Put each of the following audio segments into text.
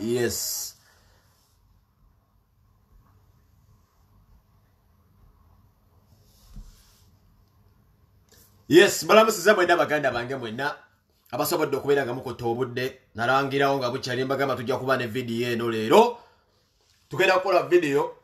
Yes. Yes, balamusiza mwenda baganda bange mwena. Abasobodde okubeera nga mukotta obudde nalangirawo nga bukyali mbagamba tujja kuba ne video eno leero. Tugenda kukola video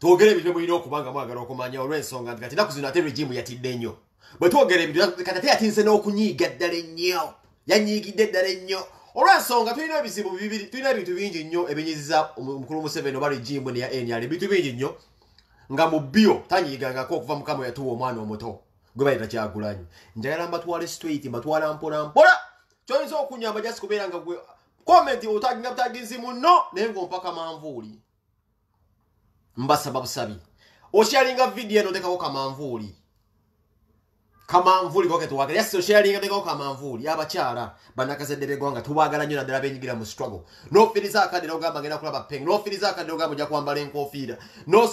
twogere ebintu mulina okuba nga mwagala okumanya olw'ensonga nti kati ennaku zino ate regimu yatidde nnyo. Bwe twogera ebintu kati ate yatinze n'okunyiiga ddala ennyo. Yanyiigidde ddala ennyo. Olw'ensonga tulina ebizibu bibiri, tulina ebintu bingi nnyo ebinyiziza omukulu Museveni oba regimu ya NRM. Ebintu bingi nnyo nga mu bio tanyiigangako okuva Mukama yatuwa omwana omuto. Gwe bayita Kyagulanyi. Njagala mbatwale straight, mbatwala mpola mpola. Kyoyinza okunyamba just kubeera nga gwe comment otaginga butaginzi muno naye ng'ompaka manvuuli. Mbasaba busabi. Osharinga video eno tekako kamanvuuli. Kamanvuuli koke tuwagala. Yes, osharinga tekako kamanvuuli. Abakyala banakazadde begwanga tubagala nnyo naddala benyigira mu struggle. N'offiriza akadde n'ogamba ngenda kulaba peng. N'offiriza akadde n'ogamba ojja kwambala enkofiira. No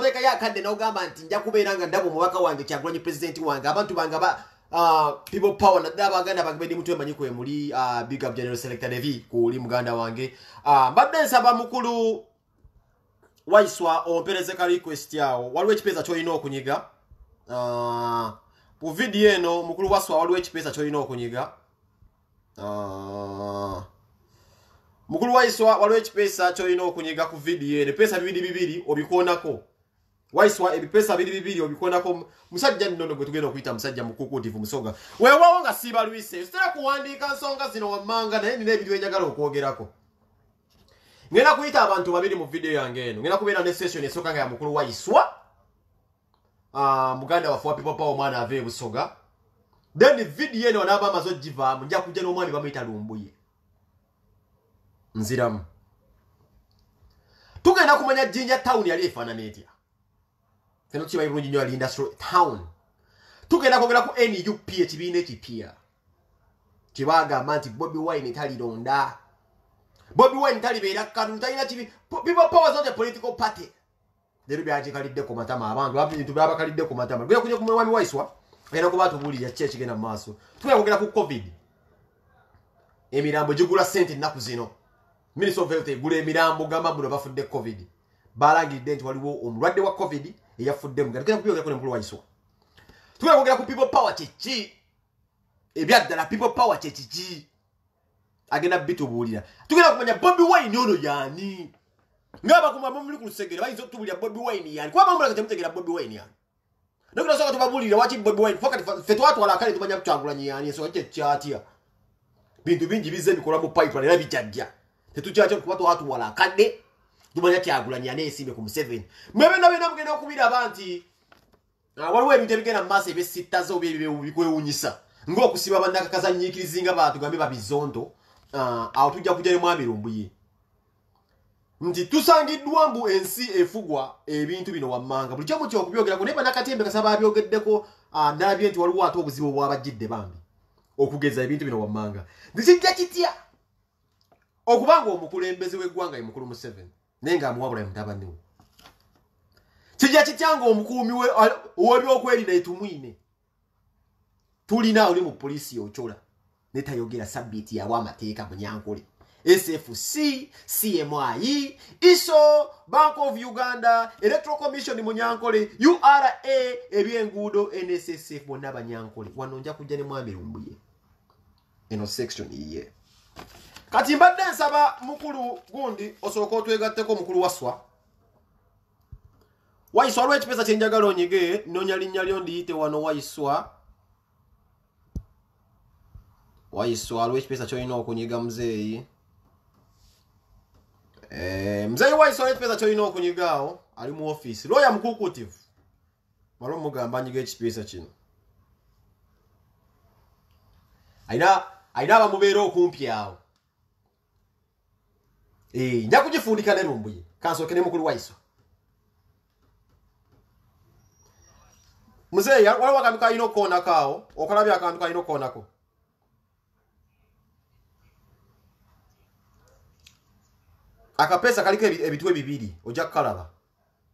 teka yakadde n'ogamba nti nja kubeera nga ndaba omubaka wange Kyagulanyi president wange abantu bange people power naddala baganda bange bendi mutwe manyi kwe muli big up general selector Devi kuli muganda wange mbadde nsaba mukulu Waiswa ompereze ka request yawo waliwo ekipeeza ky'olina okunyiga ku video eno mukulu Waiswa waliwo ekipeeza ky'olina okunyiga mukulu Waiswa waliwo ekipeesa ky'olina okunyiga ku video eno pesa bibiri obikonako Waiswa ebipesa bibiri obikonako musajja nnono gwe tugenda okuyita musajja mukukutivu musonga weewawo nga siiba lwise sitera kuwandiika nsonga zino wammanga naye nina ebintu enjagala okwogerako ngenda kuyita abantu babiri mu video yange eno ngenda kubeera ne session esooka nga ya mukulu Waiswa muganda waffe wa people power omwana ava ebusoga then video eno wanaaba amaze ogivaamu nja kujja n'omwami bamuyita Lumbuye nziramu tugenda kumanya Jinja town yali efaanana etya feno kibayi bulungi nnyo yali industrial town tugenda kwogera ku NUP ekibiina ekipya kibagamba nti Bobi Wine talironda Bobi Wine talibeera kanu talina kibi people power is not a political party leero byagikalidde ku matama abantu ebintu byabakalidde ku matama gwe kunye ku mwami Waiswa era kuba tubulira kiki ekigenda mu maaso tugenda kwogera ku COVID emirambo gigula sente ennaku zino Minister of Health egula emirambo gamba buno bafudde COVID. Balangidde nti waliwo omulwadde wa COVID eyafudde muganda. Tugenda kubyogera ku mukulu Waiswa. Tugenda kwogera ku people power kiki. Ebyaddala people power kiki. Agenda bitubuulira. Tugenda kumanya Bobi Wine ono yaani. Ngaba kumwa mumuli ku lusegere bayinza okutubulira Bobi Wine yaani. Kuba bamulaka temutegera Bobi Wine yaani. Nokuna soka tubabulira waki Bobi Wine fakati fetu watu wala kale tumanya Kyagulanyi yaani so kyatya. Bintu bingi bize bikola mu pipeline era bijajja. Tetuchacho kubato watu wala kadde tumanya Kyagulanyi anesimbe ku Museveni mwebe nabena mugenda okubira abanti waliwo ebintu ebigenda mumaaso ebisittazo bikwewunyisa ng'okusiba bannakakaza nyiikirizinga bantu gambe babizondo awo tujja kujja ne mwami Lumbuye nti tusangiddwa mbu ensi efugwa ebintu bino wammanga buli kyomu kyokubyogerako naye bannakatembe kasaba abyogeddeko nalabye nti waliwo ate obuzibu bwabajjidde bambi okugeza ebintu bino wammanga ndikijja kitya okubanga omukulembeze w'eggwanga ye mukulu Museveni naye ng'amuwabula mutabani we kijja kityanga omukuumi ow'ebyokwerinda etumwine tulina oli mu poliisi ochola ne tayogera sabbiiti yawa amateeka mu Nyankole SFC, CMI, ISO, Bank of Uganda, Electoral Commission mu Nyankole, URA, ebyenguudo, NSSF bonna Banyankole wano nja kujja ne mwami Lumbuye eno section iye kati mbadde nsaba mukulu gundi osooka otwegatteko mukulu Waiswa waliwo ekipeesa kye njagala onyige noonya linnya lyo ndiyite wano Waiswa waliwo ekipeesa ky'olina okunyiga muzeeyi muzeeyi Waiswa ekipeesa ky'olina okunyigaawo ali mu ofiisi looya mukukutivu malo mugamba anyiga ekipeesa kino ayina abamubeera okumpi awo nja kugifundika ne Lumbuye kansooke ne mukulu Waiswa muzeeyi waliwo akantu kalina okukoonako awo okalabye akantu kalina okukoonako akapeesa kaliko ebitwe bibiri ojja kukalaba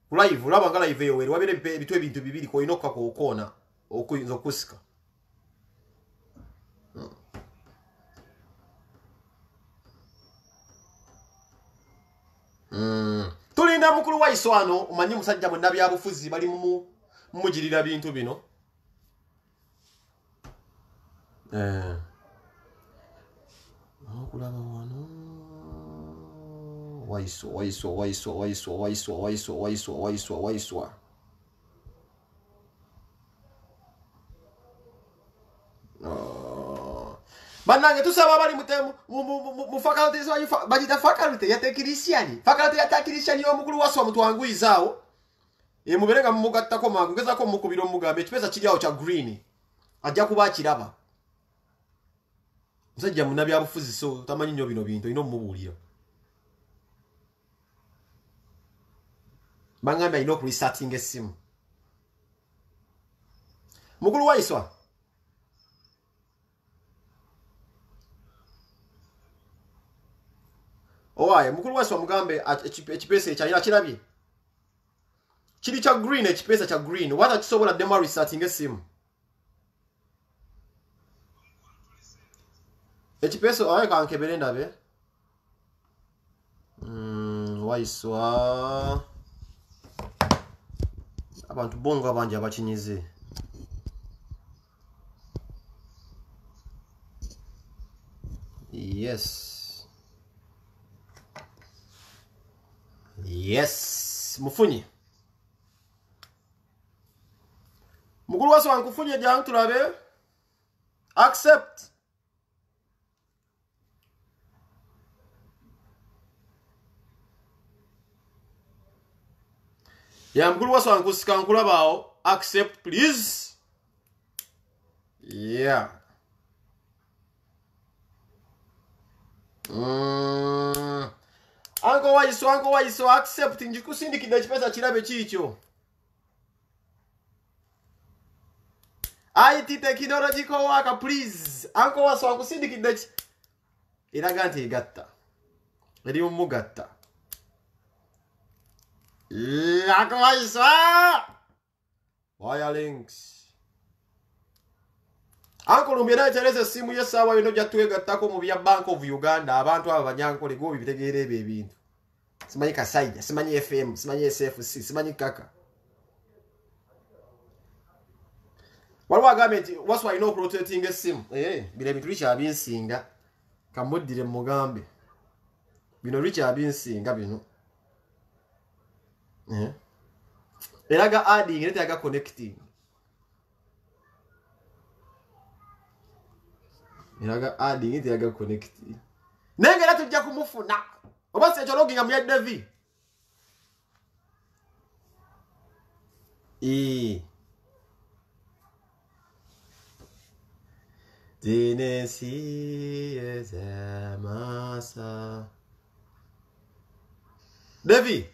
ku live olaba nga live eyo weeri wabeera ebitwe ebintu bibiri kolina okukoona okuyinza okusika Tulinda mukulu wa iswano umanyi musajja mwenna byabufuzi bali mumugirira bintu bino. Okulaba wano. Waiswa. Banange tusaba bali mu faculty bagita faculty ya technician. Faculty ya technician yo mukulu waswa mutwanguyizaawo. Muberenga mumugattako mangu ngezako mukubiro mugambe ekipesa kiri awo kya green. Ajja kuba kiraba. Musajja munabi abufuzi so tamanyi nnyo bino bintu ino mumubuulira. Bangambe alina okurestarting essimu. Mukulu wa iswa. Owaye mukulu wa iswa mugambe ekipesa ekyalina kirabye. Kiri kya green ekipesa kya green. Wata kisobola demo restarting essimu. Ekipesa owaye kankebere ndabe. Waiswa. Abantu bongo abangi abakinyize. Yes. Mufunye. Mukulu waswa nkufunye jangu tulabe. Accept. Ya mkulu waswa nkusika nkulabao. Accept please. Yeah. Anko waiso accept njikusindikidde ekipesa kirabe kiikyo. IT technological worker please. Anko waswa nkusindikidde iraga nti egatta. Eri mumugatta. Anko waiswa. Wire links. Anko lumbyena etereze simu yesawa yino jatwegattako mu bya Bank of Uganda abantu aba banyankole go bibitegeere ebyo ebintu. Simanyi Kasaija, simanyi FM, simanyi SFC, simanyi kaka. Waliwo agambe nti waswa ino rotating essimu. Bino ebintu bicha abinsinga. Kamuddire mugambe. Bino bicha abinsinga bino. Eraga adding ate aga connecting. Eraga adding ate aga connecting. Nengera tujja kumufuna. Oba se chologinga mu Devi. Dinesi ezamasa. Devi.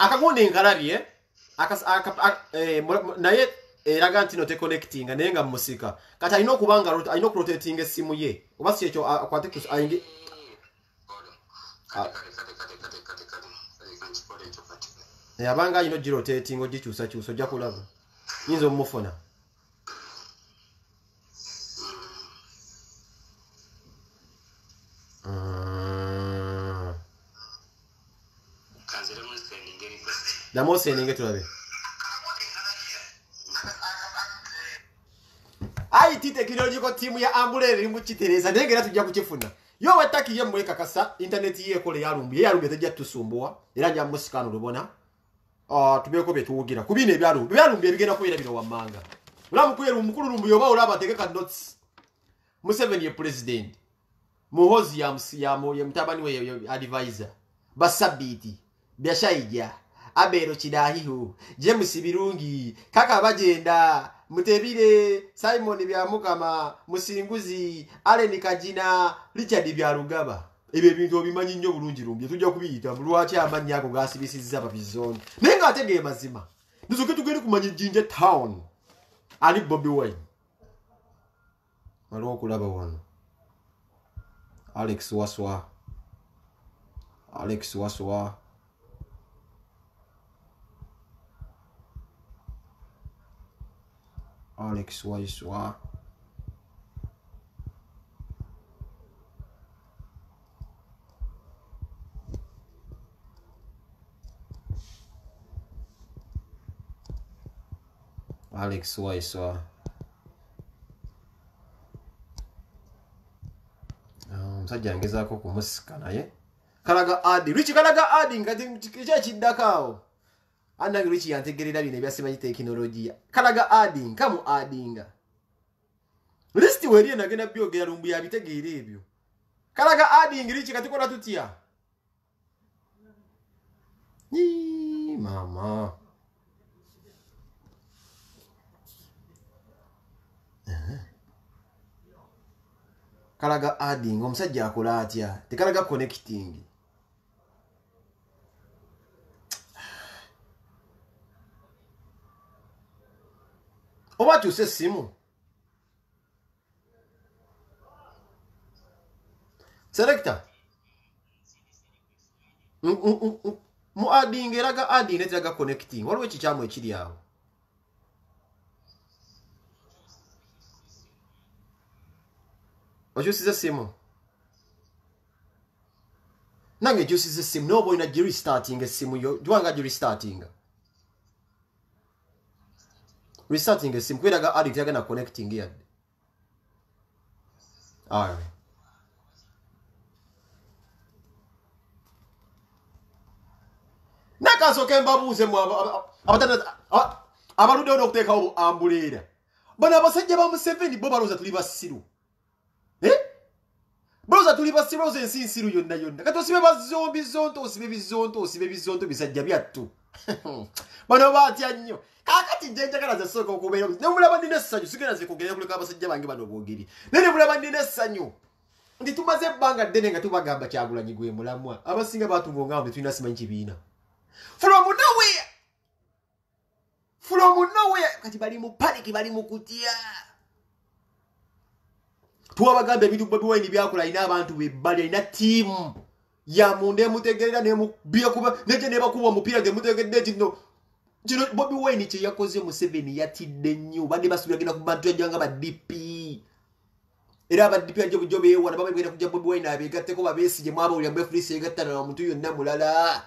Akagundi nkalabye naye eraga nti no te connecting naye nga musika kati alina okubanga alina okurotating essimu ye oba si ekyo akwate ku ayingi abanga alina ogirotating ogikyusakyusa ojja kulaba yinza omufuna Damose ninge tulabe. IT technological team ya Ambulere rimbu kitereza ndengera tujja kukifuna. Yo wataki ye mweka kasa internet ye kole yarumbi tejja tusumbuwa era nja musikano lubona. Tubeko betuwugira kubine byarumbi ebigenda kubira bino wamanga. Ulamu kweru mukulu rumbu yoba olaba tegeka notes. Museveni ye president. Muhozi ya mtabani we advisor. Basabiti. Byashaija. Abero Chidahihu, James Birungi, Kaka Bajenda, Mutebire, Simon Byamukama, Musinguzi, Aleni Kajina, Richard Byarugaba. Ebe bintu bimanyi nnyo bulungi rumbi tujja kubiyita lwaki amannya ago gasibisiza babizoni. Nenga atege mazima. Nizoke tugende kumanya Jinja Town. Ali Bobby Wine. Waliwo okulaba wano. Alex Waswa. Alex Waiswa. Alex Waiswa. Msajja angezaako kumusika naye. Kalaga adi. Richi kalaga adi ngati kiddakaawo. Anange Richi yantegerera bino ebyasimanyi tekinologiya. Kalaga adi nkamu adinga. Listi weriye nagenda byogera lumbu yabitegeera ebyo. Kalaga adi Richi katikola tutya. Ni mama. Kalaga adding omusajja akola atya tekalaga connecting oba kyuse simu selector mu adding eraga adding neteraga connecting waliwo ekikyamu ekiri awo okyusiza simu nange gyusiza simu noba olina girestarting esimu yo twanga girestarting restarting esimu kweraga addict yagenda connecting yadde alright nakasoke mbabuuze mu abaludde n'okuteekawo ambuleera bano abasajja ba Museveni bo balooza tuli basiru Broza tuli basiroze ensinsiru yonna kati osibe bazombi zonto osibe bizonto bisajja byattu bano batya nnyo kakati njenjagala zasooka okubeera ne mulaba ndina essanyu sigenda zikugenda kuleka abasajja bange bano boogeri ne mulaba ndina essanyu ndi tumaze ebbanga ddene nga tubagamba Kyagulanyi gwe mulamwa abasinga batubonga nga tulina simanyi kibiina from nowhere kati bali mu panic bali mu kutya tuwabagambe ebintu Bobi Wine byakola ina abantu bebbali ina team ya munde mutegerera ne mubira kuba neje ne bakuba mupira de mutegedde kino Bobi Wine kye yakoze mu 7 yatidde nnyo bandi basubira ku bantu yajanga ba DP era ba DP ajo bujobe wana baba bigenda kujja Bobi Wine abegatteko babesije mwaba uli ambe free segattana na muntu yonna mulala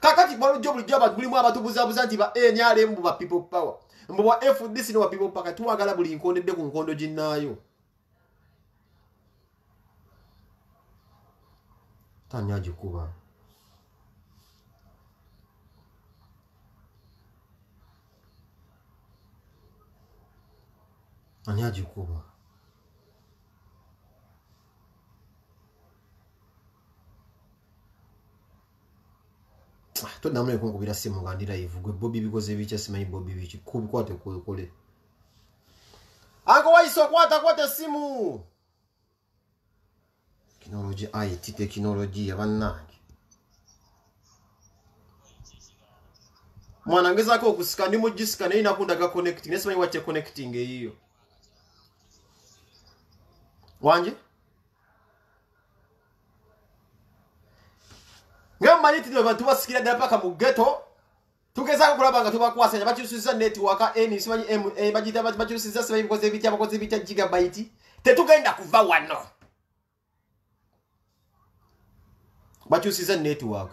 kakati balo jobu joba gulimu abatubuzabuza nti ba nyale mbu ba people power mbu wa FDC no wa people power tuwagala buli nkondedde ku nkondo jinnayo Tanyaji kuba Tanyaji kuba to namwe kunkubira simu ngandira ivugwe Bobi bikoze bicha simanyi Bobi bichi kubikwate kule Ango waiso kwata simu Technology IT technology abanange mwana ngezako okusika ndi mujisika ne inakundaga connecting nesimanyi wache connecting eyo wanje ngamba niti ndo bantu basikira dala paka mu ghetto tugezako kulabanga tubakwasanya bakyusiza network eni simanyi bajita bakyusiza simanyi bakoze bitya gigabyte tetugenda kuva wano bakyusiza network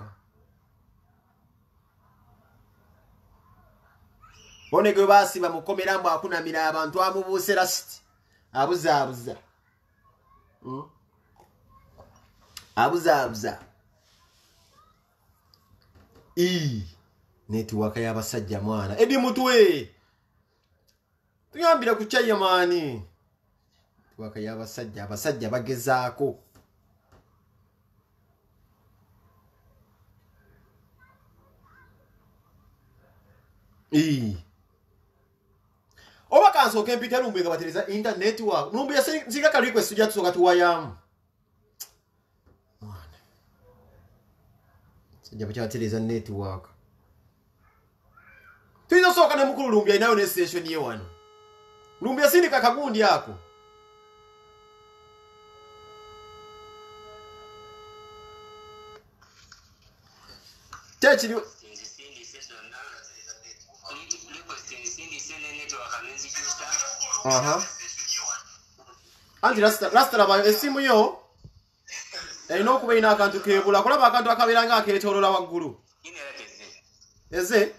bonege basi bamukomerambo akunamira abantu amubuuse rasti abuza network y'abasajja mwana edi mutwe tuyambira ku chaya mani network y'abasajja bagezaako oba kansoke mpita lumbe nga batereza internet wa lumbe ya singa ka request tujja tusoka tuwayamu mwana sijja batereza network tuizo soka ne mukulu lumbe inayo ne station ye wano lumbe sindi kakagundi yako Techi Anti rasta laba esimu yo erina okuba ina akantu kebula kulaba akantu akabeera nga aketolola waggulu eze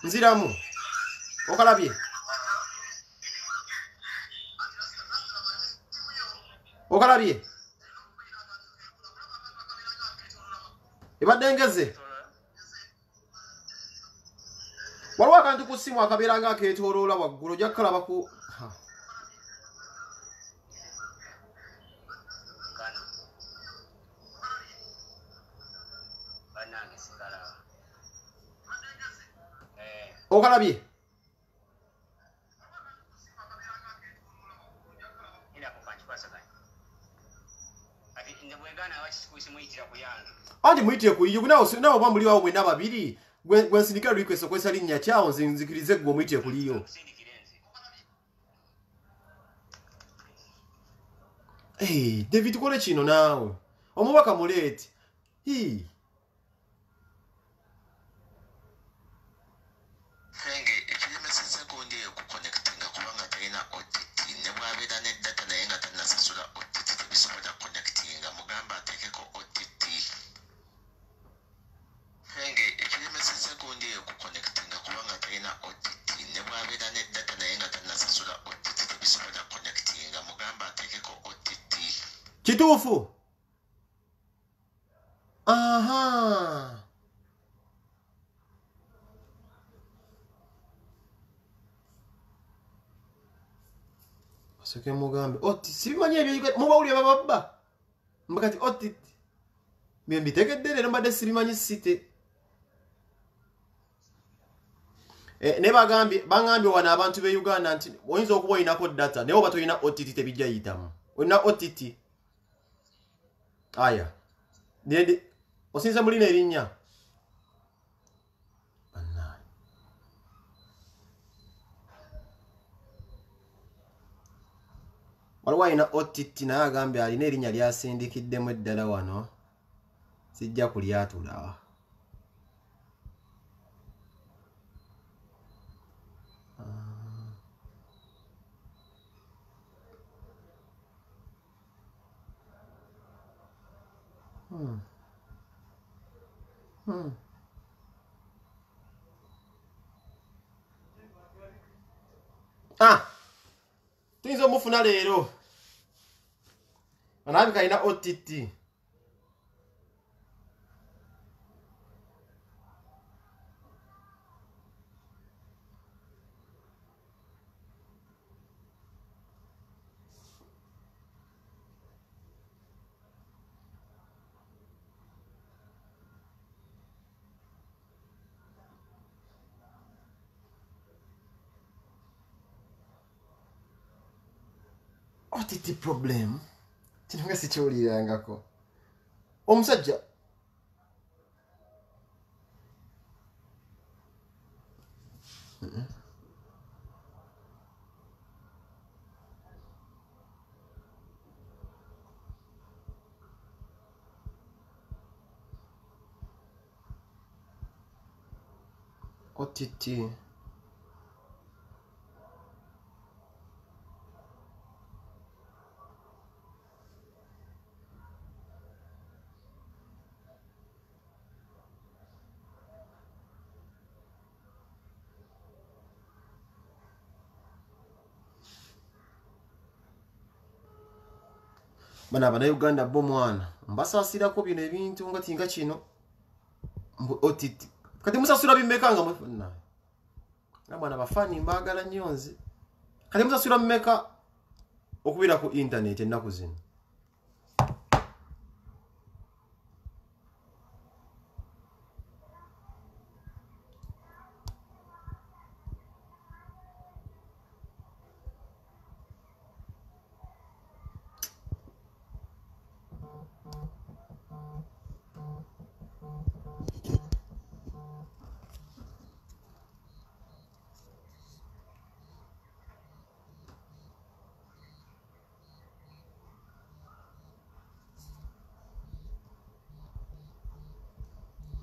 nziramu okalabye ebadde ngeze waliwo akantu ku ssimu akabeera nga akeetooloola waggulu ojja kukalaba ku okalabye anti muyitire ku yiyo nawe oba muliwawo mwena babiri gwensindikira request okozesa linnya kyawo nzikirize gwe omuyitire ku liyo David kole kino naawe omubaka muleeti kituufu aha aseke mugambe oti sibimanyi ebyo mubawulire bababba mbakati oti mbitekedde leero mbadde sibimanyi site ne bagambye wano abantu be Uganda nti oyinza okuba olinako data naye oba tolina OTT tebijja yitamu olina OTT aya nende osinza mulina erinnya waliwo alina OTT naye agambye alina erinnya lyasindikiddemu eddala wano sijja kulyatula tuyinza omufuna leero anabika alina OTT OTT problem kino nga sikiwulirangako omusajja OTT bana Uganda bo mwana mbasaasirako bino ebintu nga tinga kino OTT kati musasula bimeka nga mufuna bana bafani mbagala nnyo nze kati musasula mmeka okubira ku internet ennaku zino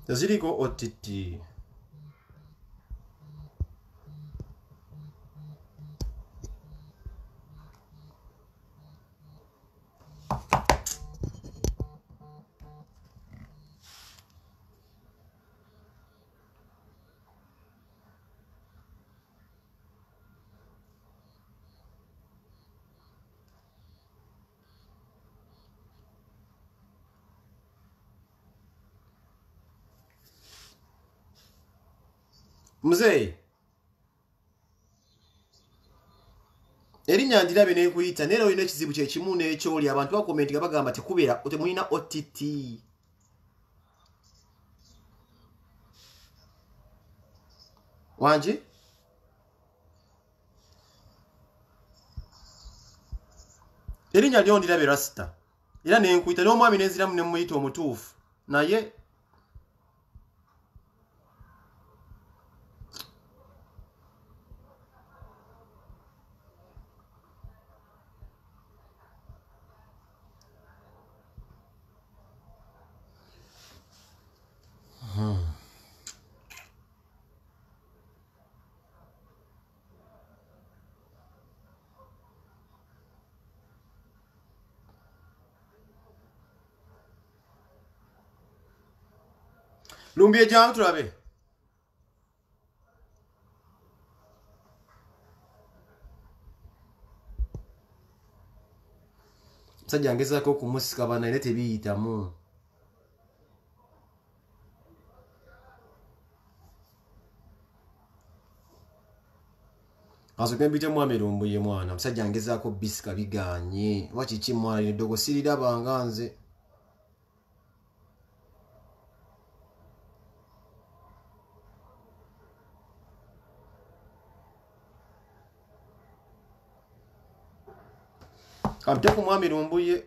teziriko OTT Mzee. Erinnya ndirabe ne kuyita nera olina ekizibu kye kimu n'ekyoli abantu bakomentinga bagamba tekubeera temulina OTT. Wanje? Erinnya lyo ndirabe Rasta. Era ne nkuyita n'omwami n'enziramu ne muyita omutuufu. Naye Lumbye jangu tulabe. Sajja ngezaako okumusika bana naye tebiyitamu. Asoke mbite mwami Lumbuye mwana musajja ngezaako bisika biganye. Wakiki mwana ne dogo siriraba nga nze. Kamte ku mwami Lumbuye.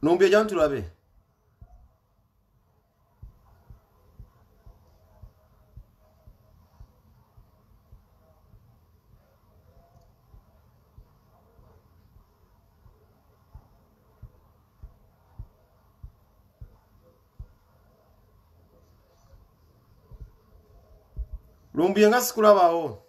Lumbye jangu tulabe. Lumbye nga sikulabawo.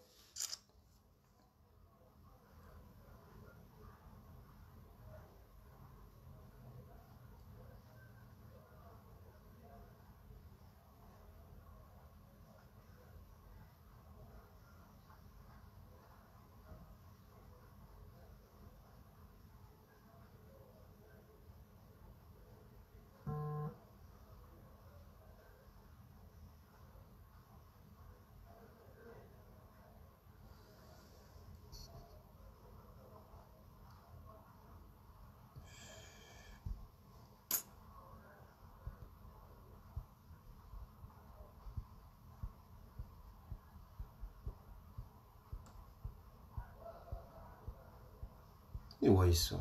Iwaiso.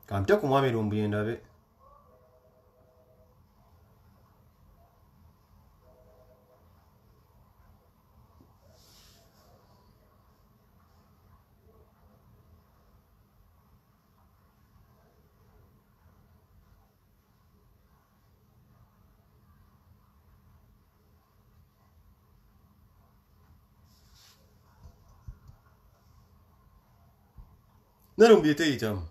Kamte ku mwami Lumbuye ndabe. Ne Lumbuye teyitamu.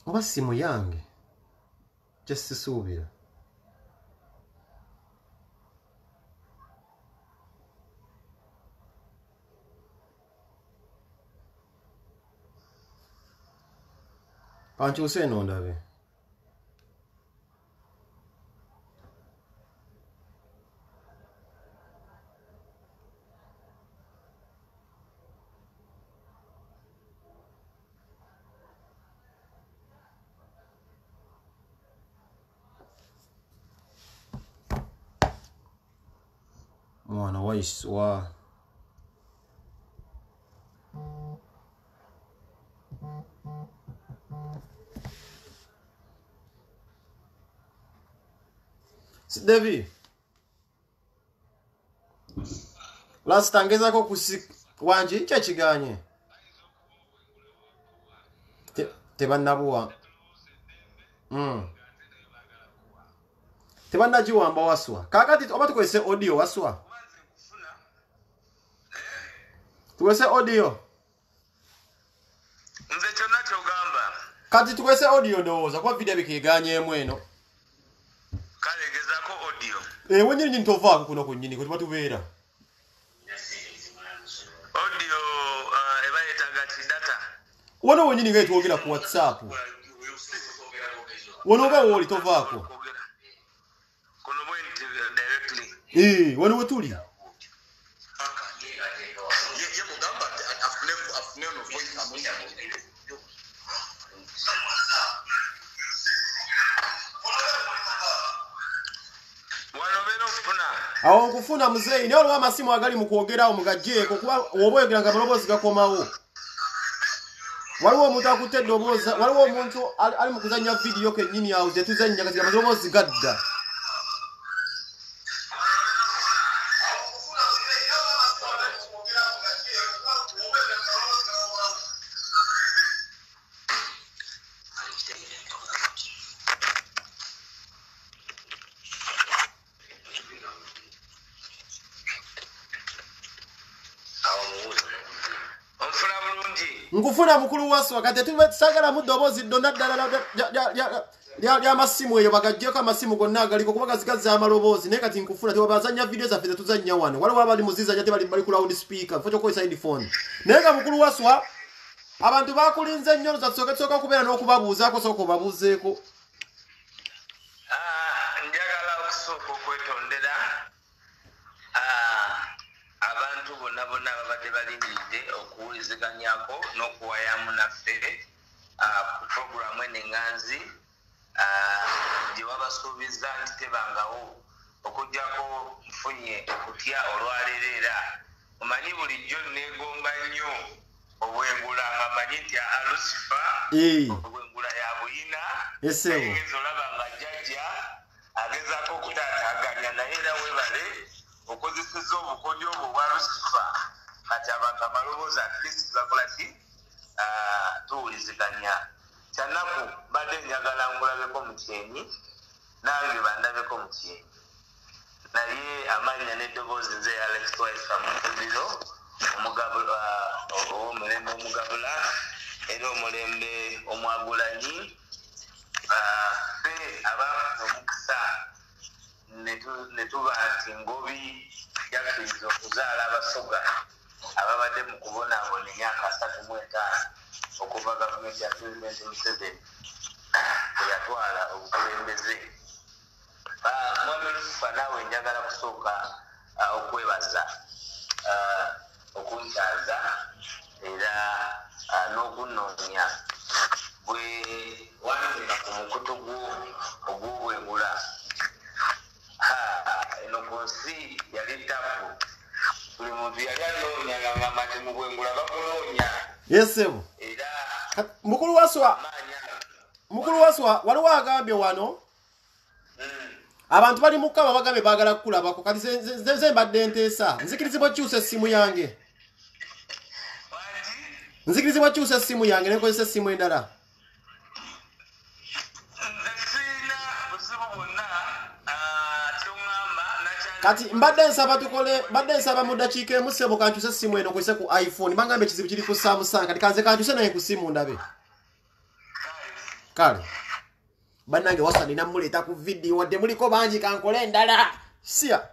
Oba simu yange kyesisuubira. Kankyuse eno ndabe. Mwana waiswa. Devi. Last angezako Wanji kye kiganye. Tebannabuwa. Tebannagiwamba waswa. Kakati oba tukozese audio waswa. Tukozese audio. Nze kyonna kyogamba. Kati tukozese audio ndowooza kuba video bikiganyeemu eno. Kale gezaako audio. Wenyini ntovaako kuno ku nnyini kwe tuba tubeera. Audio eba yeetaaga kidata. Wano wenyini nga twogera ku WhatsApp. Wano nga wooli tovaako. Kuno bwenti directly. Wano we tuli. Awo nkufuna muzeyi naye olwa amasimu agali mu kwogerawo mugagyeeko kuba oba oyogera nga amaloboozi gakomawo. Waliwo omuntu akutte eddoboozi, waliwo omuntu ali mu kuzannya vidiyo kennyini awo gye tuzannya kati amaloboozi gadda. Nkufuna mukulu waswa kati tubasagala mu ddoboozi ddonna ddala lya masimu eyo bagaggyeko amasimu gonna agaliko kuba gazigazza amaloboozi naye kati nkufuna tebabazannya vidiyo zaffe tetuzannya wano waliwo abali muzizanya tebali ku loud speaker fo kyokozesa headphone naye nga mukulu waswa abantu bakulinze nnyo zasooka okubeera n'okubabuuzaako sooka obabuuzeeko. Njagala okusooka okwetondera abantu bonna ababadde balindiridde okuwuliziganyako n'okuwayamu naffe ku puroguramu eneŋŋanzi gye wabasuubiza nti tebangawo okuggyako nfunye okutya olwaleero era omanyi bulijjo neegomba nnyo obwengula nga manyi nti Lucifa obwengula ya buyina ayinza olaba nga jjajja agezaako okutaataaganya naye era webale okozeseza obukodyo obwo obwa Lucifa kati abantu amaloboozi atlist bakola ki tuwuliziganya kyanaku mbadde njagala ngulabeko mukyenyi nange bandabeko mukyenyi naye amannya n'eddoboozi nze Alex Twaisa Mukuziro omulembe omugabula era omulembe omwagulanyi ffe abafuza omukisa ne tuba nti ngobi yakkiriza okuzaala abasoga ababadde mu kubonaabona emyaka 35 okuva gavumenti ya President Museveni bwe yatwala obukulembeze. Mwami Lucifa naawe njagala kusooka okwebaza okunkyaza era n'okunoonya bwe wandika ku mukutu ogw'obwengula eno ku nsi yali ttapu buli muntu yali anoonya ng'angamba nti mu bwengula bakunoonya. Yesebo era mukulu waswa waliwo agambye wano abantu bali mu kkaba bagambye baagala kukulabako kati ze mbadde nteesa nzikirizibwa kyusa essimu yange nzikirizibwa kyusa essimu yange nenkozesa essimu endala kati mbadde nsaba mu ddakiika emu ssebo kankyuse essimu eno nkozese ku iPhone bangambye ekizibu kiri ku Samsung kati kanze kankyuse naye ku ssimu ndabe kale bannange wasa nina muleeta ku vidiyo wadde muliko bangi kankole endala siya